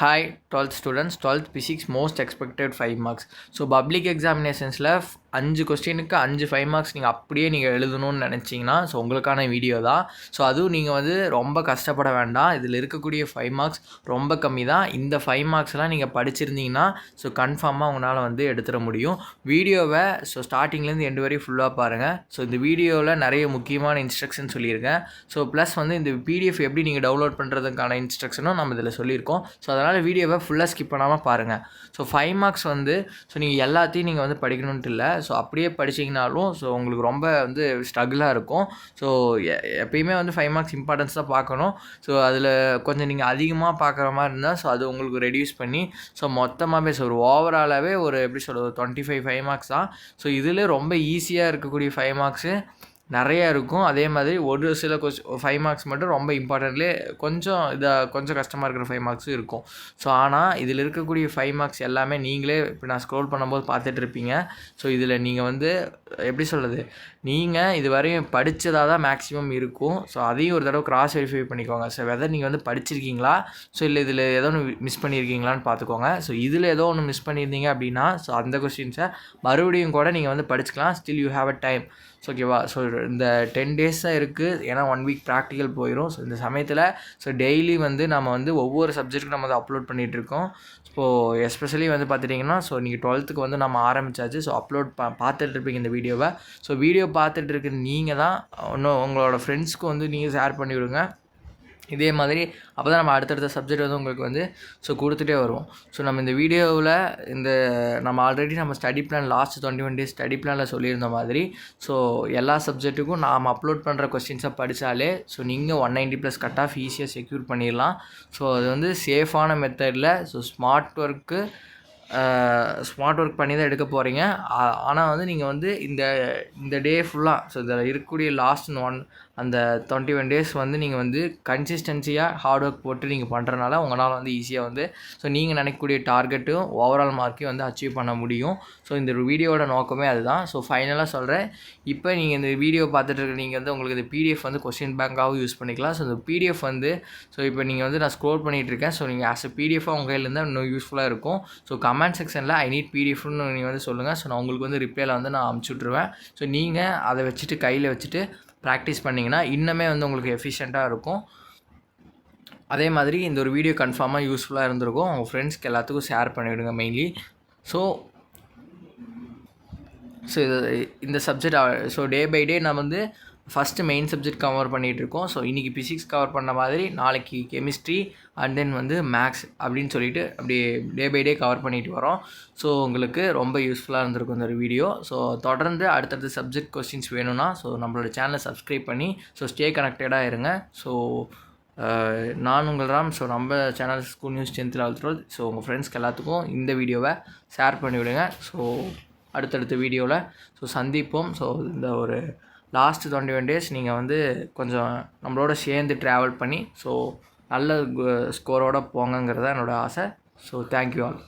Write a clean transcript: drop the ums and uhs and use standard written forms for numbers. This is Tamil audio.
Hi 12th students, 12th physics most expected 5 marks. So public எக்ஸாமினேஷன்ஸில் 5 கொஸ்டினுக்கு 5 5 மார்க்ஸ் நீங்கள் அப்படியே நீங்கள் எழுதணும்னு நினச்சிங்கன்னா ஸோ உங்களுக்கான வீடியோ தான். ஸோ அதுவும் நீங்கள் வந்து ரொம்ப கஷ்டப்பட வேண்டாம். இதில் இருக்கக்கூடிய 5 மார்க்ஸ் ரொம்ப கம்மி தான். இந்த 5 மார்க்ஸ்லாம் நீங்கள் படிச்சிருந்தீங்கன்னா ஸோ கன்ஃபார்மாக உங்களால் வந்து எடுத்துட முடியும். வீடியோவை ஸோ ஸ்டார்டிங்லேருந்து எண்டு வரையும் ஃபுல்லாக பாருங்கள். ஸோ இந்த வீடியோவில் நிறைய முக்கியமான இன்ஸ்ட்ரக்ஷன் சொல்லியிருக்கேன். ஸோ ப்ளஸ் வந்து இந்த பிடிஎஃப் எப்படி நீங்கள் டவுன்லோட் பண்ணுறதுக்கான இன்ஸ்ட்ரக்ஷனும் நம்ம இதில் சொல்லியிருக்கோம். ஸோ அதனால் வீடியோவை ஃபுல்லாக ஸ்கிப் பண்ணாமல் பாருங்கள். ஸோ 5 மார்க்ஸ் வந்து ஸோ நீங்கள் எல்லாத்தையும் நீங்கள் வந்து படிக்கணுன்ட்டு இல்லை. ஸோ அப்படியே படிச்சிங்கனாலும் ஸோ உங்களுக்கு ரொம்ப வந்து ஸ்ட்ரகிளாக இருக்கும். ஸோ எப்பயுமே வந்து 5 மார்க்ஸ் இம்பார்ட்டன்ஸ் தான் பார்க்கணும். ஸோ அதில் கொஞ்சம் நீங்கள் அதிகமாக பார்க்குற மாதிரி இருந்தால் ஸோ அது உங்களுக்கு ரெடியூஸ் பண்ணி ஸோ மொத்தமாகவே ஸோ ஒரு ஓவராலாகவே ஒரு எப்படி சொல்கிறது 25 5 மார்க்ஸ் தான். ஸோ இதில் ரொம்ப ஈஸியாக இருக்கக்கூடிய 5 மார்க்ஸு நிறையா இருக்கும். அதே மாதிரி ஒரு சில 5 மார்க்ஸ் மட்டும் ரொம்ப இம்பார்ட்டன்ட்லேயே கொஞ்சம் கஷ்டமாக இருக்கிற 5 மார்க்ஸும் இருக்கும். ஸோ ஆனால் இதில் இருக்கக்கூடிய 5 மார்க்ஸ் எல்லாமே நீங்களே இப்போ நான் ஸ்க்ரோல் பண்ணும்போது பார்த்துட்டு இருப்பீங்க. ஸோ இதில் நீங்கள் வந்து எப்படி சொல்கிறது, நீங்கள் இது வரையும் படித்ததாக தான் மேக்ஸிமம் இருக்கும். ஸோ அதையும் ஒரு தடவை கிராஸ் வெரிஃபை பண்ணிக்கோங்க. ஸோ வெதர் நீங்கள் வந்து படிச்சிருக்கீங்களா, ஸோ இல்லை இதில் ஏதோ ஒன்று மிஸ் பண்ணியிருக்கீங்களான்னு பார்த்துக்கோங்க. ஸோ இதில் ஏதோ ஒன்று மிஸ் பண்ணியிருந்தீங்க அப்படின்னா ஸோ அந்த கொஸ்டின்ஸை மறுபடியும் கூட நீங்கள் வந்து படிச்சுக்கலாம். Still you have a time. So ஓகேவா. ஸோ இந்த 10 டேஸ் தான் இருக்குது. ஏன்னா 1 வீக் ப்ராக்டிக்கல் போயிடும். ஸோ இந்த சமயத்தில் ஸோ டெய்லி வந்து நம்ம வந்து ஒவ்வொரு சப்ஜெக்ட்டுக்கும் நம்ம வந்து அப்லோட் பண்ணிகிட்ருக்கோம். இப்போது எஸ்பெஷலி வந்து பார்த்துட்டிங்கன்னா ஸோ நீங்கள் 12th வந்து நம்ம ஆரம்பித்தாச்சு. ஸோ அப்லோட் பார்த்துட்டு இருப்பீங்க இந்த வீடியோவை. ஸோ வீடியோ பார்த்துட்டு இருக்க நீங்கள் தான் இன்னும் உங்களோட ஃப்ரெண்ட்ஸ்க்கு வந்து நீங்கள் ஷேர் பண்ணி விடுங்க. இதே மாதிரி அப்போ தான் நம்ம அடுத்தடுத்த சப்ஜெக்ட் வந்து உங்களுக்கு வந்து ஸோ கொடுத்துட்டே வருவோம். ஸோ நம்ம இந்த வீடியோவில் நம்ம ஆல்ரெடி நம்ம study plan last 21 days study பிளானில் சொல்லியிருந்த மாதிரி ஸோ எல்லா சப்ஜெக்ட்டுக்கும் நாம் அப்லோட் பண்ணுற கொஸ்டின்ஸை படித்தாலே ஸோ நீங்கள் 190+ கட் ஆஃப் ஈஸியாக செக்யூர் பண்ணிடலாம். ஸோ அது வந்து சேஃபான மெத்தடில் ஸோ ஸ்மார்ட் ஒர்க் பண்ணி தான் எடுக்க போகிறீங்க. ஆனால் வந்து நீங்கள் வந்து இந்த டே ஃபுல்லாக ஸோ இதில் இருக்கக்கூடிய லாஸ்ட் அந்த 21 டேஸ் வந்து நீங்கள் வந்து கன்சிஸ்டன்சியாக ஹார்ட் ஒர்க் போட்டு நீங்கள் பண்ணுறனால உங்களால் வந்து ஈஸியாக வந்து ஸோ நீங்கள் நினைக்கக்கூடிய டார்கெட்டும் ஓவரால் மார்க்கையும் வந்து அச்சீவ் பண்ண முடியும். ஸோ இந்த வீடியோட நோக்கமே அதுதான். ஸோ ஃபைனலாக சொல்கிறேன், இப்போ நீங்கள் இந்த வீடியோ பார்த்துட்டு இருக்க நீங்கள் வந்து உங்களுக்கு இந்த பிடிஎஃப் வந்து கொஸ்டின் பேங்காகவும் யூஸ் பண்ணிக்கலாம். ஸோ இந்த பிடிஎஃப் வந்து ஸோ இப்போ நீங்கள் வந்து நான் ஸ்க்ரோல் பண்ணிகிட்டு இருக்கேன். ஸோ நீங்கள் ஆஸ் எ பிடிஎஃபாக உங்கள் கையில் இருந்தால் இன்னும் யூஸ்ஃபுல்லாக இருக்கும். ஸோ கமெண்ட் செக்ஷனில் ஐ நீட் பிடிஎஃப்னு நீங்கள் வந்து சொல்லுங்கள். ஸோ நான் உங்களுக்கு வந்து ரிப்ளைல வந்து நான் அமுச்சு விட்ருவேன். ஸோ நீங்கள் அதை வச்சுட்டு கையில் வச்சுட்டு ப்ராக்டிஸ் பண்ணிங்கன்னா இன்னுமே வந்து உங்களுக்கு எஃபிஷியண்ட்டாக இருக்கும். அதே மாதிரி இந்த ஒரு வீடியோ கன்ஃபார்மாக யூஸ்ஃபுல்லாக இருந்திருக்கும். உங்கள் ஃப்ரெண்ட்ஸ்க்கு எல்லாத்துக்கும் ஷேர் பண்ணிவிடுங்க மெயின்லி. ஸோ இந்த subject so day by day நான் வந்து ஃபஸ்ட்டு மெயின் சப்ஜெக்ட் கவர் பண்ணிகிட்ருக்கோம். ஸோ இன்றைக்கி ஃபிசிக்ஸ் கவர் பண்ண மாதிரி நாளைக்கு கெமிஸ்ட்ரி அண்ட் தென் வந்து மேக்ஸ் அப்படின்னு சொல்லிட்டு அப்படியே டே பை டே கவர் பண்ணிட்டு வரோம். ஸோ உங்களுக்கு ரொம்ப யூஸ்ஃபுல்லாக இருந்திருக்கும் இந்த ஒரு வீடியோ. ஸோ தொடர்ந்து அடுத்தடுத்த சப்ஜெக்ட் கொஸ்டின்ஸ் வேணும்னா ஸோ நம்மளோட சேனலை சப்ஸ்கிரைப் பண்ணி ஸோ ஸ்டே கனெக்டடாக இருங்க. ஸோ நான் உங்கள் ராம். ஸோ நம்ம channel school news 10th 11th. So உங்கள் ஃப்ரெண்ட்ஸ்க்கு எல்லாத்துக்கும் இந்த வீடியோவை ஷேர் பண்ணிவிடுங்க. ஸோ அடுத்தடுத்த வீடியோவில் ஸோ சந்திப்போம். ஸோ இந்த ஒரு லாஸ்ட் 21 டேஸ் நீங்கள் வந்து கொஞ்சம் நம்மளோட சேர்ந்து ட்ராவல் பண்ணி ஸோ நல்ல ஸ்கோரோடு போங்கங்கிறது தான் என்னோடய ஆசை. So thank you all.